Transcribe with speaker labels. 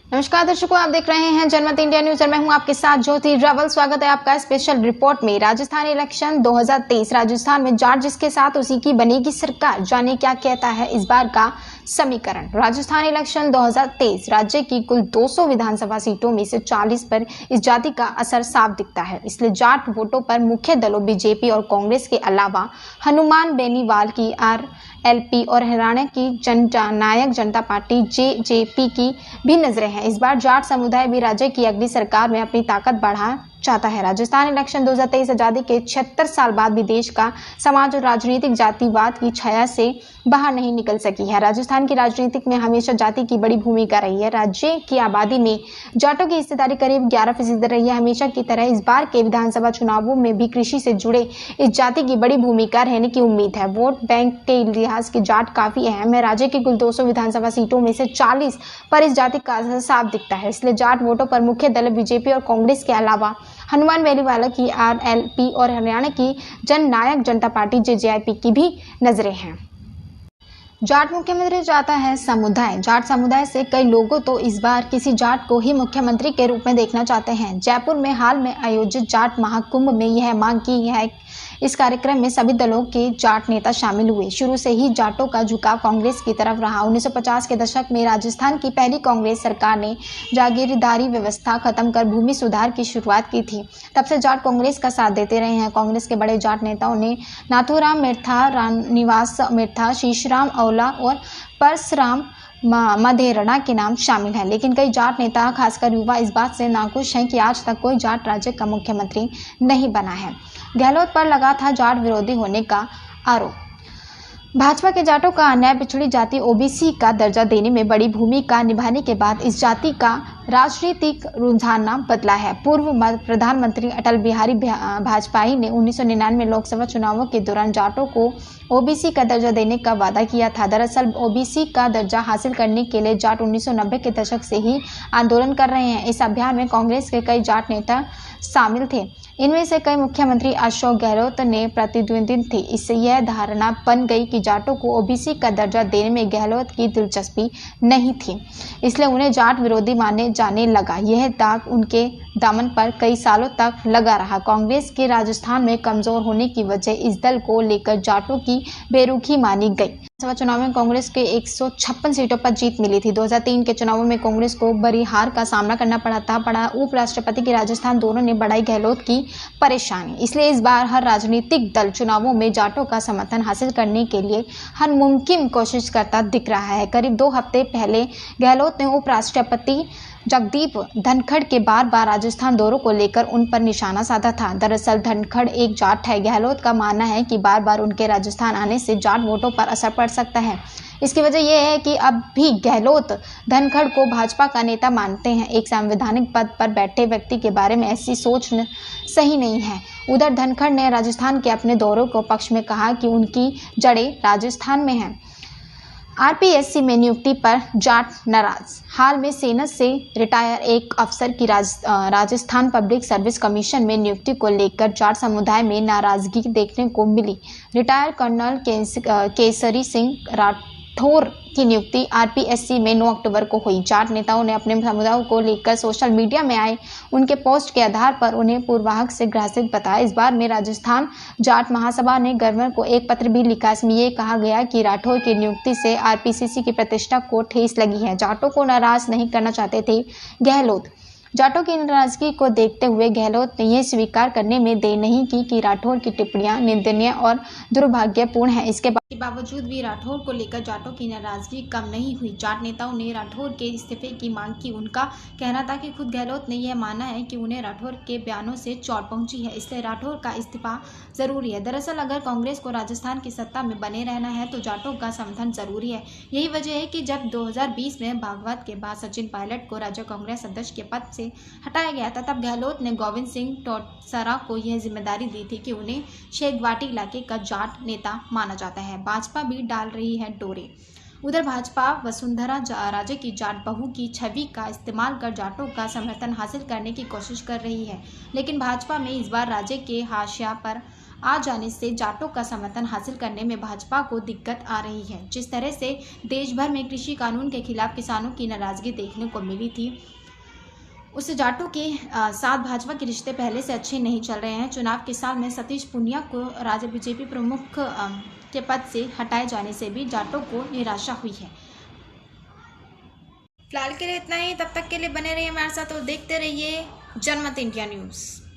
Speaker 1: नमस्कार दर्शकों, आप देख रहे हैं जनमत इंडिया न्यूज और मैं हूं आपके साथ ज्योति रवल। स्वागत है आपका स्पेशल रिपोर्ट में। राजस्थान इलेक्शन 2023, राजस्थान में जाट जिसके साथ उसी की बनेगी सरकार। जाने क्या कहता है इस बार का समीकरण। राजस्थान इलेक्शन 2023, राज्य की कुल 200 विधानसभा सीटों में से 40 पर इस जाति का असर साफ दिखता है। इसलिए जाट वोटों पर मुख्य दलों बीजेपी और कांग्रेस के अलावा हनुमान बेनीवाल की आरएलपी और हरियाणा की जननायक जनता पार्टी जेजेपी की भी नजरें हैं। इस बार जाट समुदाय भी राज्य की अगली सरकार में अपनी ताकत बढ़ा चाहता है। राजस्थान इलेक्शन 2023 आजादी के 76 साल बाद भी देश का समाज और राजनीतिक जातिवाद की छाया से बाहर नहीं निकल सकी है। राजस्थान की राजनीतिक में हमेशा जाति की बड़ी भूमिका रही है। राज्य की आबादी में जाटों की हिस्सेदारी करीब 11% रही है। हमेशा की तरह इस बार के विधानसभा चुनावों में भी कृषि से जुड़े इस जाति की बड़ी भूमिका रहने की उम्मीद है। वोट बैंक के लिहाज के जाट काफी अहम है। राज्य की कुल 200 विधानसभा सीटों में से 40 पर इस जाति का असर साफ दिखता है। इसलिए जाट वोटों पर मुख्य दल बीजेपी और कांग्रेस के अलावा हनुमान बेनीवाल की आरएलपी और हरियाणा की जननायक जनता पार्टी जेजेपी की भी नजरें हैं। जाट मुख्यमंत्री चाहता है समुदाय। जाट समुदाय से कई लोगों तो इस बार किसी जाट को ही मुख्यमंत्री के रूप में देखना चाहते हैं। जयपुर में हाल में आयोजित जाट महाकुंभ में यह मांग की है। इस कार्यक्रम में सभी दलों के जाट नेता शामिल हुए। शुरू से ही जाटों का झुकाव कांग्रेस की तरफ रहा। 1950 के दशक में राजस्थान की पहली कांग्रेस सरकार ने जागीरदारी व्यवस्था खत्म कर भूमि सुधार की शुरुआत की थी। तब से जाट कांग्रेस का साथ देते रहे हैं। कांग्रेस के बड़े जाट नेताओं ने नाथूराम मिर्था, रामनिवास मिर्था, शीशराम औला और परसराम मधेरणा के नाम शामिल हैं। लेकिन कई जाट नेता खासकर युवा इस बात से नाखुश हैं कि आज तक कोई जाट राज्य का मुख्यमंत्री नहीं बना है। गहलोत पर लगा था जाट विरोधी होने का आरोप। भाजपा के जाटों का अन्याय पिछड़ी जाति ओबीसी का दर्जा देने में बड़ी भूमिका निभाने के बाद इस जाति का राजनीतिक रुझान बदला है। पूर्व प्रधानमंत्री अटल बिहारी वाजपेयी ने 1999 लोकसभा चुनावों के दौरान जाटों को ओबीसी का दर्जा देने का वादा किया था। दरअसल ओबीसी का दर्जा हासिल करने के लिए जाट 1990 के दशक से ही आंदोलन कर रहे हैं। इस अभियान में कांग्रेस के कई जाट नेता शामिल थे। इनमें से कई मुख्यमंत्री अशोक गहलोत ने प्रतिद्वंदी थे। इससे यह धारणा बन गई कि जाटों को ओबीसी का दर्जा देने में गहलोत की दिलचस्पी नहीं थी, इसलिए उन्हें जाट विरोधी माने जाने लगा। यह दाग उनके दामन पर कई सालों तक लगा रहा। कांग्रेस के राजस्थान में कमजोर होने की वजह इस दल को लेकर जाटों की बेरुखी मानी गई। लोकसभा चुनाव में कांग्रेस के 156 सीटों पर जीत मिली थी। 2003 के चुनावों में कांग्रेस को बड़ी हार का सामना करना पड़ा था। उपराष्ट्रपति की राजस्थान दोनों ने बढ़ाई गहलोत की परेशानी। इसलिए इस बार हर राजनीतिक दल चुनावों में जाटों का समर्थन हासिल करने के लिए हर मुमकिन कोशिश करता दिख रहा है। करीब 2 हफ्ते पहले गहलोत ने उपराष्ट्रपति जगदीप धनखड़ के बार राजस्थान दौरों को लेकर उन पर निशाना साधा था। दरअसल धनखड़ एक जाट है। गहलोत का मानना है कि बार उनके राजस्थान आने से जाट वोटों पर असर पड़ सकता है। इसकी वजह यह है कि अब भी गहलोत धनखड़ को भाजपा का नेता मानते हैं। एक संवैधानिक पद पर बैठे व्यक्ति के बारे में ऐसी सोच सही नहीं है। उधर धनखड़ ने राजस्थान के अपने दौरों को पक्ष में कहा कि उनकी जड़ें राजस्थान में हैं। आरपीएससी में नियुक्ति पर जाट नाराज। हाल में सेना से रिटायर एक अफसर की राजस्थान पब्लिक सर्विस कमीशन में नियुक्ति को लेकर जाट समुदाय में नाराजगी देखने को मिली। रिटायर कर्नल केसरी सिंह राठौर की नियुक्ति आरपीएससी में 9 अक्टूबर को हुई। जाट नेताओं ने अपने समुदाय को लेकर सोशल मीडिया में आए उनके पोस्ट के आधार पर उन्हें पूर्वाहक से ग्रसित बताया। इस बार में राजस्थान जाट महासभा ने गवर्नर को एक पत्र भी लिखा। इसमें यह कहा गया कि राठौर की नियुक्ति से आरपीसीसी की प्रतिष्ठा को ठेस लगी है। जाटों को नाराज नहीं करना चाहते थे गहलोत। जाटों की नाराजगी को देखते हुए गहलोत ने यह स्वीकार करने में देर नहीं की कि राठौर की टिप्पणियां निंदनीय और दुर्भाग्यपूर्ण है। इसके बावजूद भी राठौर को लेकर जाटों की नाराजगी कम नहीं हुई। जाट नेताओं ने राठौर के इस्तीफे की मांग की। उनका कहना था कि खुद गहलोत ने यह माना है कि उन्हें राठौर के बयानों से चोट पहुंची है, इसलिए राठौर का इस्तीफा जरूरी है। दरअसल अगर कांग्रेस को राजस्थान की सत्ता में बने रहना है तो जाटों का समर्थन जरूरी है। यही वजह है कि जब 2020 में भागवत के बाद सचिन पायलट को राज्य कांग्रेस अध्यक्ष के पद से हटाया गया था, तब गहलोत ने गोविंद सिंह टोटसरा को यह जिम्मेदारी दी थी कि उन्हें शेखवाटी इलाके का जाट नेता माना जाता है। भाजपा भी डाल रही है डोरे। उधर भाजपा वसुंधरा राजे की जाट बहू की छवि का इस्तेमाल कर जाटों का समर्थन हासिल करने की कोशिश कर रही है, लेकिन भाजपा में इस बार राज्य के हाशिया पर आ जाने से जाटों का समर्थन हासिल करने में भाजपा को दिक्कत आ रही है। जिस तरह से देश भर में कृषि कानून के खिलाफ किसानों की नाराजगी देखने को मिली थी, उससे जाटों के साथ भाजपा के रिश्ते पहले से अच्छे नहीं चल रहे हैं। चुनाव के साल में सतीश पूनिया को राज्य बीजेपी प्रमुख के पद से हटाए जाने से भी जाटों को निराशा हुई है। फिलहाल के लिए इतना ही। तब तक के लिए बने रहिए हमारे साथ और देखते रहिए जनमत इंडिया न्यूज़।